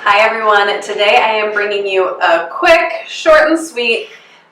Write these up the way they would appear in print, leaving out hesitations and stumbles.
Hi everyone, today I am bringing you a quick, short and sweet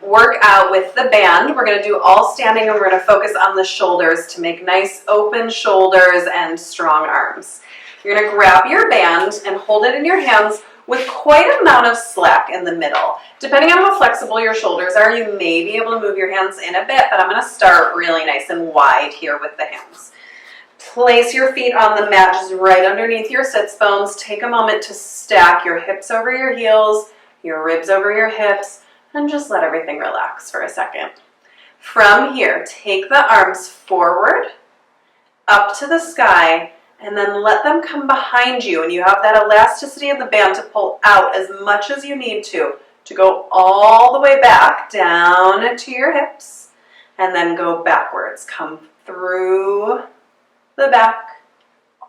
workout with the band. We're going to do all standing and we're going to focus on the shoulders to make nice open shoulders and strong arms. You're going to grab your band and hold it in your hands with quite an amount of slack in the middle. Depending on how flexible your shoulders are, you may be able to move your hands in a bit, but I'm going to start really nice and wide here with the hands. Place your feet on the mat just right underneath your sits bones. Take a moment to stack your hips over your heels, your ribs over your hips, and just let everything relax for a second. From here, take the arms forward, up to the sky, and then let them come behind you. And you have that elasticity of the band to pull out as much as you need to go all the way back down to your hips, and then go backwards. Come through the back,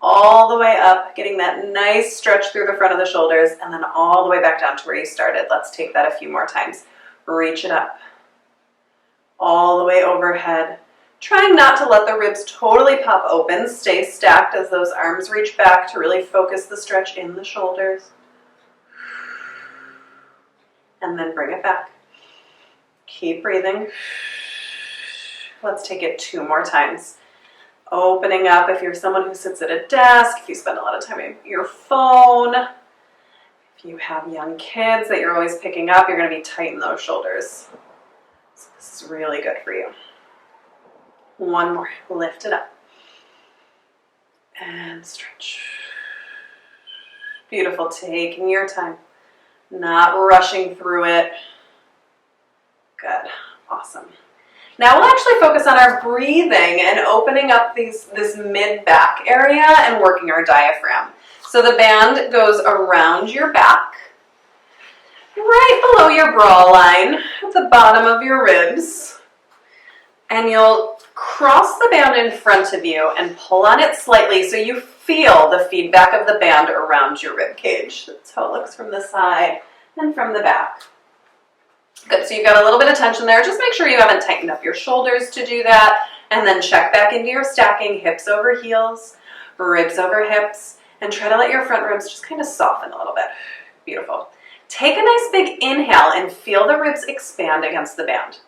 all the way up, getting that nice stretch through the front of the shoulders, and then all the way back down to where you started. Let's take that a few more times. Reach it up, all the way overhead. Trying not to let the ribs totally pop open. Stay stacked as those arms reach back to really focus the stretch in the shoulders. And then bring it back. Keep breathing. Let's take it 2 more times. Opening up if you're someone who sits at a desk, if you spend a lot of time on your phone, if you have young kids that you're always picking up, you're going to be tight in those shoulders. So this is really good for you. 1 more. Lift it up. And stretch. Beautiful. Taking your time. Not rushing through it. Good. Awesome. Now we'll actually focus on our breathing and opening up this mid-back area and working our diaphragm. So the band goes around your back, right below your bra line, at the bottom of your ribs. And you'll cross the band in front of you and pull on it slightly so you feel the feedback of the band around your rib cage. That's how it looks from the side and from the back. Good, so you've got a little bit of tension there. Just make sure you haven't tightened up your shoulders to do that. And then check back into your stacking, hips over heels, ribs over hips, and try to let your front ribs just kind of soften a little bit. Beautiful. Take a nice big inhale and feel the ribs expand against the band.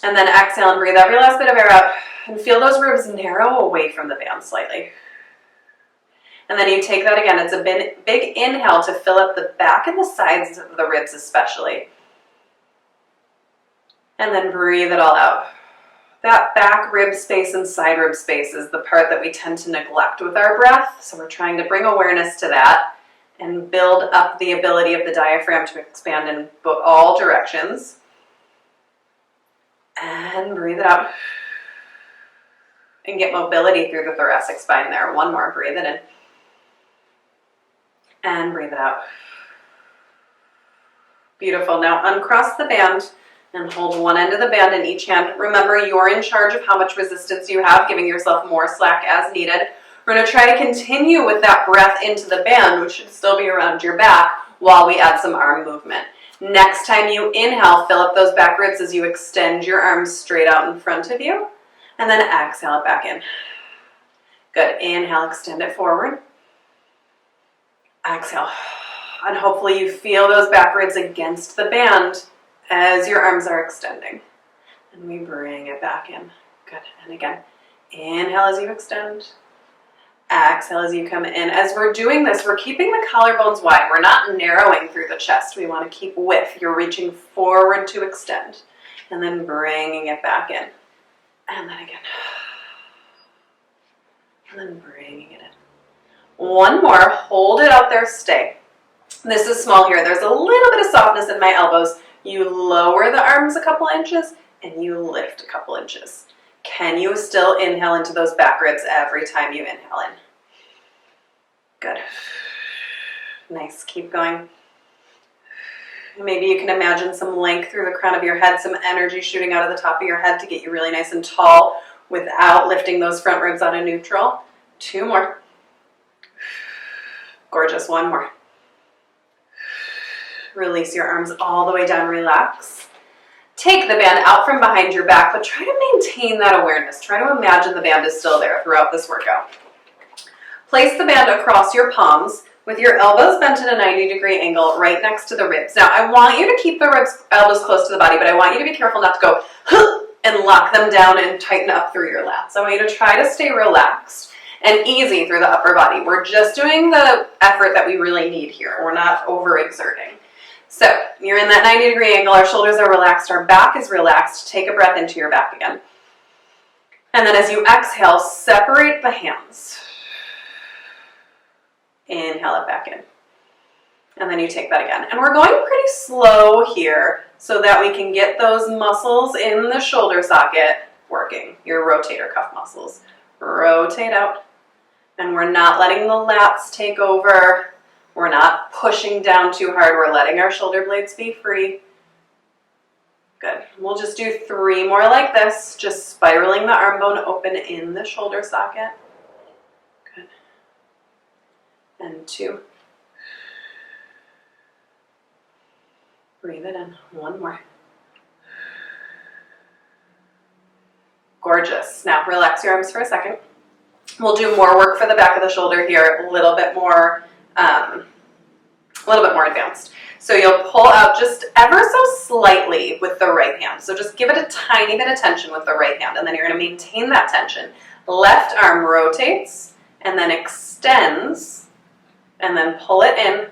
And then exhale and breathe every last bit of air out and feel those ribs narrow away from the band slightly. And then you take that again. It's a big inhale to fill up the back and the sides of the ribs especially. And then breathe it all out. That back rib space and side rib space is the part that we tend to neglect with our breath. So we're trying to bring awareness to that and build up the ability of the diaphragm to expand in all directions. And breathe it out. And get mobility through the thoracic spine there. 1 more. Breathe it in. And breathe it out. Beautiful. Now uncross the band and hold one end of the band in each hand. Remember, you're in charge of how much resistance you have, giving yourself more slack as needed. We're going to try to continue with that breath into the band, which should still be around your back, while we add some arm movement. Next time you inhale, fill up those back ribs as you extend your arms straight out in front of you. And then exhale it back in. Good. Inhale, extend it forward. Exhale, and hopefully you feel those back ribs against the band as your arms are extending. And we bring it back in. Good, and again, inhale as you extend. Exhale as you come in. As we're doing this, we're keeping the collarbones wide. We're not narrowing through the chest. We want to keep width. You're reaching forward to extend. And then bringing it back in. And then again. And then bringing it in. 1 more, hold it out there, stay. This is small here. There's a little bit of softness in my elbows. You lower the arms a couple inches and you lift a couple inches. Can you still inhale into those back ribs every time you inhale in? Good. Nice, keep going. Maybe you can imagine some length through the crown of your head, some energy shooting out of the top of your head to get you really nice and tall without lifting those front ribs out of neutral. 2 more. Gorgeous. 1 more. Release your arms all the way down. Relax. Take the band out from behind your back, but try to maintain that awareness. Try to imagine the band is still there throughout this workout. Place the band across your palms. with your elbows bent at a 90-degree angle right next to the ribs. Now, I want you to keep the elbows close to the body, but I want you to be careful not to go and lock them down and tighten up through your lats. I want you to try to stay relaxed and easy through the upper body. We're just doing the effort that we really need here. We're not overexerting. So you're in that 90-degree angle. Our shoulders are relaxed. Our back is relaxed. Take a breath into your back again. And then as you exhale, separate the hands. Inhale it back in. And then you take that again. And we're going pretty slow here so that we can get those muscles in the shoulder socket working, your rotator cuff muscles. Rotate out. And we're not letting the lats take over. We're not pushing down too hard. We're letting our shoulder blades be free. Good. We'll just do 3 more like this, just spiraling the arm bone open in the shoulder socket. Good. And 2. Breathe it in. 1 more. Gorgeous. Now relax your arms for a second. We'll do more work for the back of the shoulder here, a little bit more advanced. So you'll pull out just ever so slightly with the right hand. So just give it a tiny bit of tension with the right hand, and then you're going to maintain that tension. Left arm rotates and then extends, and then pull it in,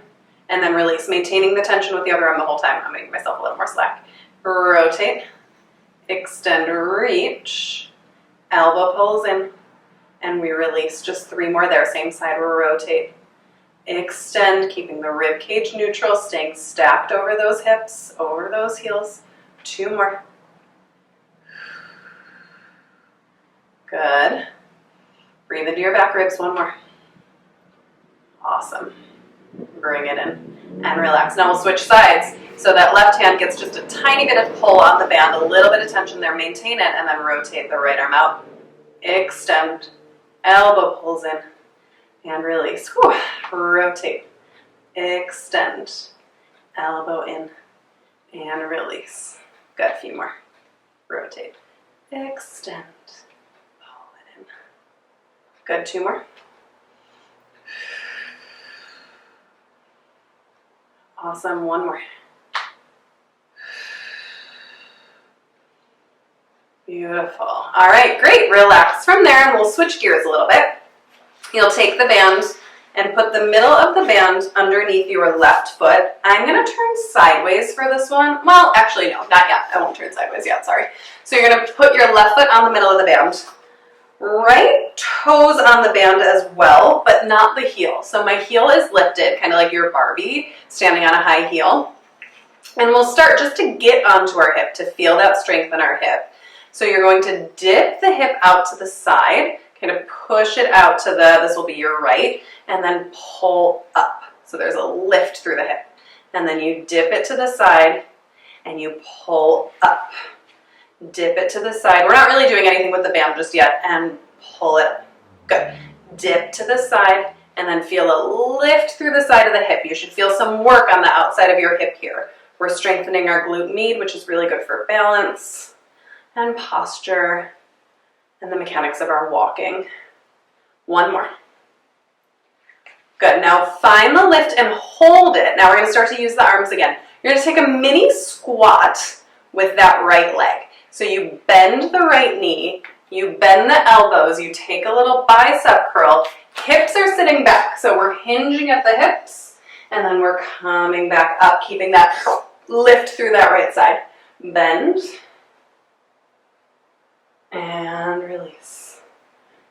and then release, maintaining the tension with the other arm the whole time. I'm making myself a little more slack. Rotate, extend, reach, elbow pulls in, and we release. Just 3 more there, same side. Rotate, extend, keeping the rib cage neutral, staying stacked over those hips, over those heels. 2 more. Good. Breathe into your back ribs. 1 more. Awesome. Bring it in and relax. Now we'll switch sides. So that left hand gets just a tiny bit of pull on the band, a little bit of tension there. Maintain it, and then rotate the right arm out. Extend. Elbow pulls in. And release. Whew. Rotate. Extend. Elbow in. And release. Good. A few more. Rotate. Extend. Pull it in. Good. 2 more. Awesome. 1 more. Beautiful. All right, great. Relax from there, and we'll switch gears a little bit. You'll take the band and put the middle of the band underneath your left foot. I'm going to turn sideways for this one. Well, actually, no, not yet. I won't turn sideways yet, sorry. So you're going to put your left foot on the middle of the band. Right toes on the band as well, but not the heel. So my heel is lifted, kind of like your Barbie, standing on a high heel. And we'll start just to get onto our hip, to feel that strength in our hip. So you're going to dip the hip out to the side, kind of push it out to this will be your right, and then pull up. So there's a lift through the hip. And then you dip it to the side, and you pull up. Dip it to the side. We're not really doing anything with the band just yet, and pull it. Good. Dip to the side, and then feel a lift through the side of the hip. You should feel some work on the outside of your hip here. We're strengthening our glute med, which is really good for balance and posture and the mechanics of our walking. 1 more. Good. Now find the lift and hold it. Now we're going to start to use the arms again. You're going to take a mini squat with that right leg. So you bend the right knee, you bend the elbows, you take a little bicep curl. Hips are sitting back, so we're hinging at the hips, and then we're coming back up, keeping that lift through that right side. Bend. And release.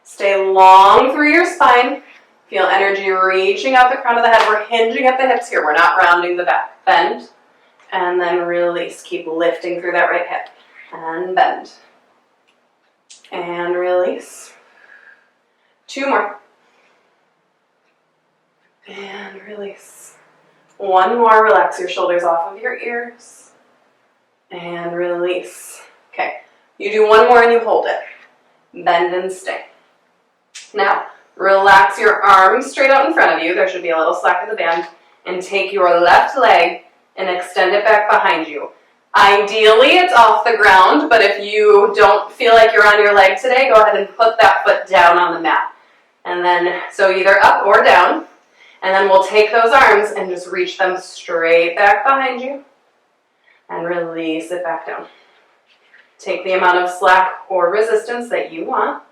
Stay long through your spine. Feel energy reaching out the crown of the head. We're hinging at the hips here. We're not rounding the back. Bend. And then release. Keep lifting through that right hip. And bend. And release. 2 more. And release. 1 more. Relax your shoulders off of your ears. And release. Okay. You do 1 more and you hold it. Bend and stay. Now, relax your arms straight out in front of you. There should be a little slack in the band. And take your left leg and extend it back behind you. Ideally, it's off the ground, but if you don't feel like you're on your leg today, go ahead and put that foot down on the mat. And then, so either up or down. And then we'll take those arms and just reach them straight back behind you and release it back down. Take the amount of slack or resistance that you want.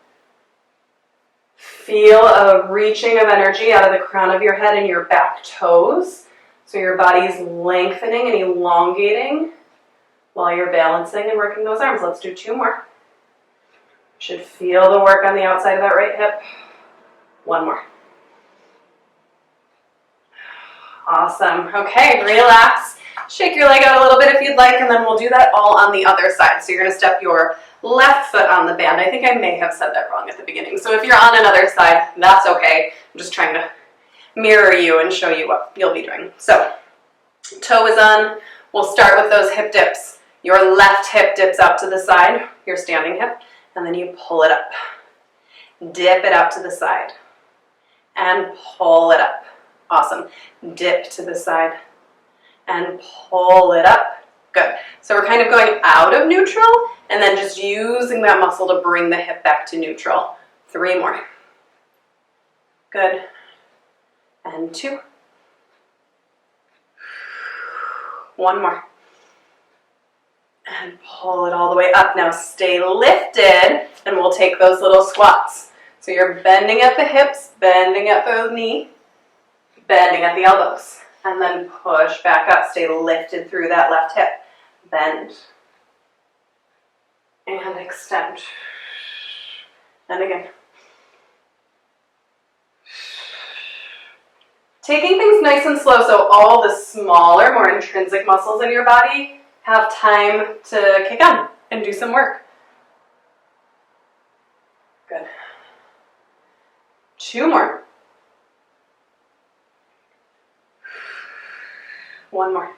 Feel a reaching of energy out of the crown of your head and your back toes. So your body's lengthening and elongating while you're balancing and working those arms. Let's do 2 more. You should feel the work on the outside of that right hip. 1 more. Awesome. Okay, relax. Shake your leg out a little bit if you'd like, and then we'll do that all on the other side. So you're going to step your left foot on the band. I think I may have said that wrong at the beginning. So if you're on another side, that's okay. I'm just trying to mirror you and show you what you'll be doing. So toe is on. We'll start with those hip dips. Your left hip dips out to the side, your standing hip, and then you pull it up. Dip it out to the side and pull it up. Awesome. Dip to the side and pull it up. Good. So we're kind of going out of neutral and then just using that muscle to bring the hip back to neutral. 3 more. Good. And 2. 1 more. And pull it all the way up. Now stay lifted and we'll take those little squats. So you're bending at the hips, bending at the knee, bending at the elbows. And then push back up. Stay lifted through that left hip. Bend. And extend. And again. Taking things nice and slow so all the smaller, more intrinsic muscles in your body have time to kick on and do some work. Good. 2 more. 1 more.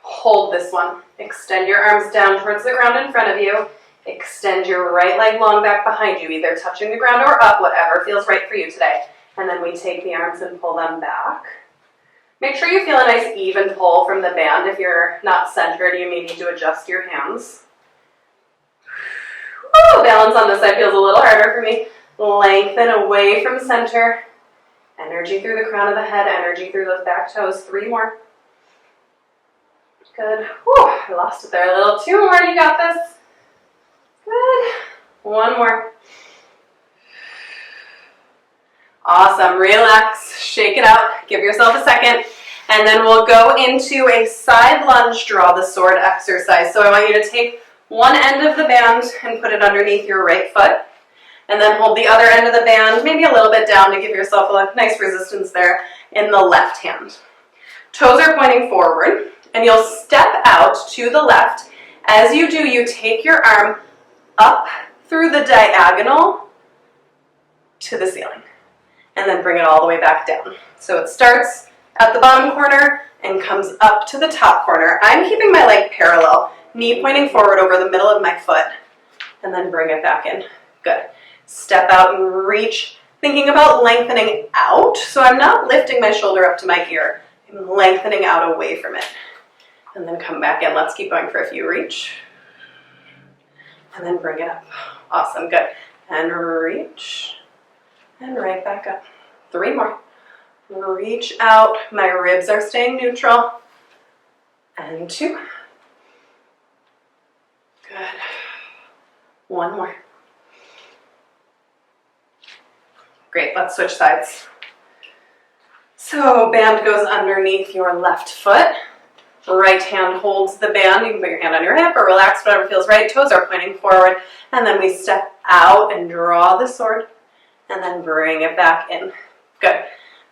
Hold this one. Extend your arms down towards the ground in front of you. Extend your right leg long back behind you, either touching the ground or up, whatever feels right for you today. And then we take the arms and pull them back. Make sure you feel a nice even pull from the band. If you're not centered, you may need to adjust your hands. Woo, balance on this side feels a little harder for me. Lengthen away from center. Energy through the crown of the head, energy through those back toes. 3 more. Good. Whew, I lost it there a little. 2 more, you got this. Good. 1 more. Awesome. Relax. Shake it out. Give yourself a second. And then we'll go into a side lunge draw the sword exercise. So I want you to take one end of the band and put it underneath your right foot. And then hold the other end of the band, maybe a little bit down to give yourself a nice resistance there in the left hand. Toes are pointing forward. And you'll step out to the left. As you do, you take your arm up through the diagonal to the ceiling. And then bring it all the way back down. So it starts at the bottom corner and comes up to the top corner. I'm keeping my leg parallel, knee pointing forward over the middle of my foot. And then bring it back in. Good. Step out and reach, thinking about lengthening out. So I'm not lifting my shoulder up to my ear. I'm lengthening out away from it. And then come back in. Let's keep going for a few. Reach. And then bring it up. Awesome. Good. And reach. And right back up. 3 more. Reach out. My ribs are staying neutral. And 2. Good. 1 more. Great. Let's switch sides. So band goes underneath your left foot. Right hand holds the band. You can put your hand on your hip or relax, whatever feels right. Toes are pointing forward. And then we step out and draw the sword. And then bring it back in. Good.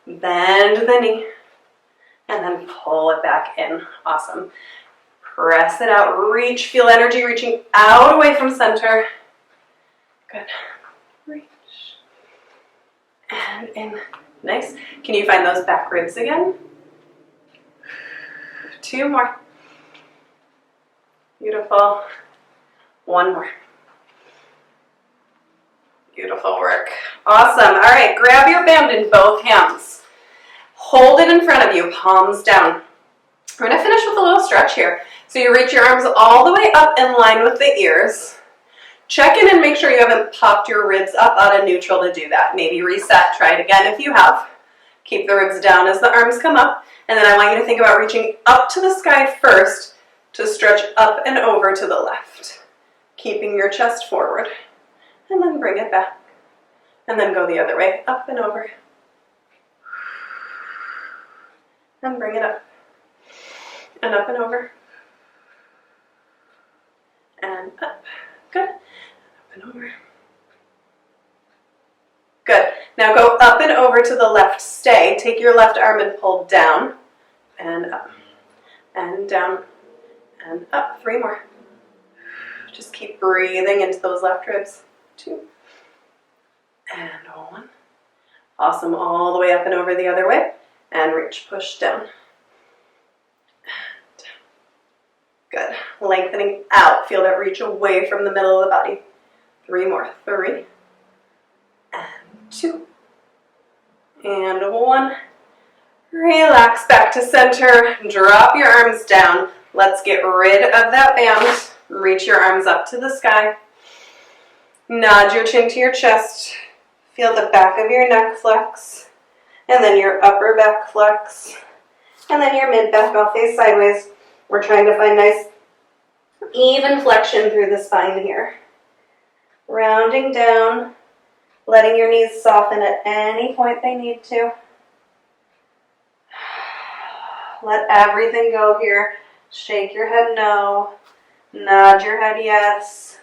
Bend the knee. And then pull it back in. Awesome. Press it out. Reach. Feel energy reaching out away from center. Good. Reach. And in. Nice. Can you find those back ribs again? 2 more. Beautiful. 1 more. Beautiful work. Awesome. All right, grab your band in both hands. Hold it in front of you, palms down. We're going to finish with a little stretch here. So you reach your arms all the way up in line with the ears. Check in and make sure you haven't popped your ribs up out of neutral to do that. Maybe reset, try it again if you have. Keep the ribs down as the arms come up. And then I want you to think about reaching up to the sky first to stretch up and over to the left. Keeping your chest forward. And then bring it back. And then go the other way, up and over. And bring it up. And up and over. And up. Good. Up and over. Good. Now go up and over to the left. Stay. Take your left arm and pull down. And up. And down. And up. 3 more. Just keep breathing into those left ribs. 2. And 1. Awesome. All the way up and over the other way. And reach. Push down. And down. Good. Lengthening out. Feel that reach away from the middle of the body. 3 more. 3. And 2. And 1. Relax back to center. Drop your arms down. Let's get rid of that band. Reach your arms up to the sky. Nod your chin to your chest. Feel the back of your neck flex. And then your upper back flex. And then your mid back all face sideways. We're trying to find nice even flexion through the spine here. Rounding down. Letting your knees soften at any point they need to. Let everything go here. Shake your head no. Nod your head yes.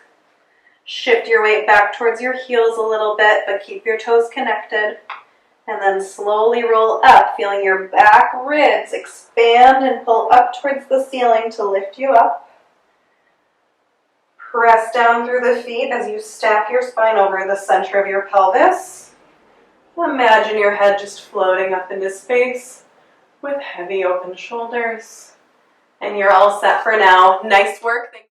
Shift your weight back towards your heels a little bit, but keep your toes connected. And then slowly roll up, feeling your back ribs expand and pull up towards the ceiling to lift you up. Press down through the feet as you stack your spine over the center of your pelvis. Imagine your head just floating up into space with heavy open shoulders. And you're all set for now. Nice work.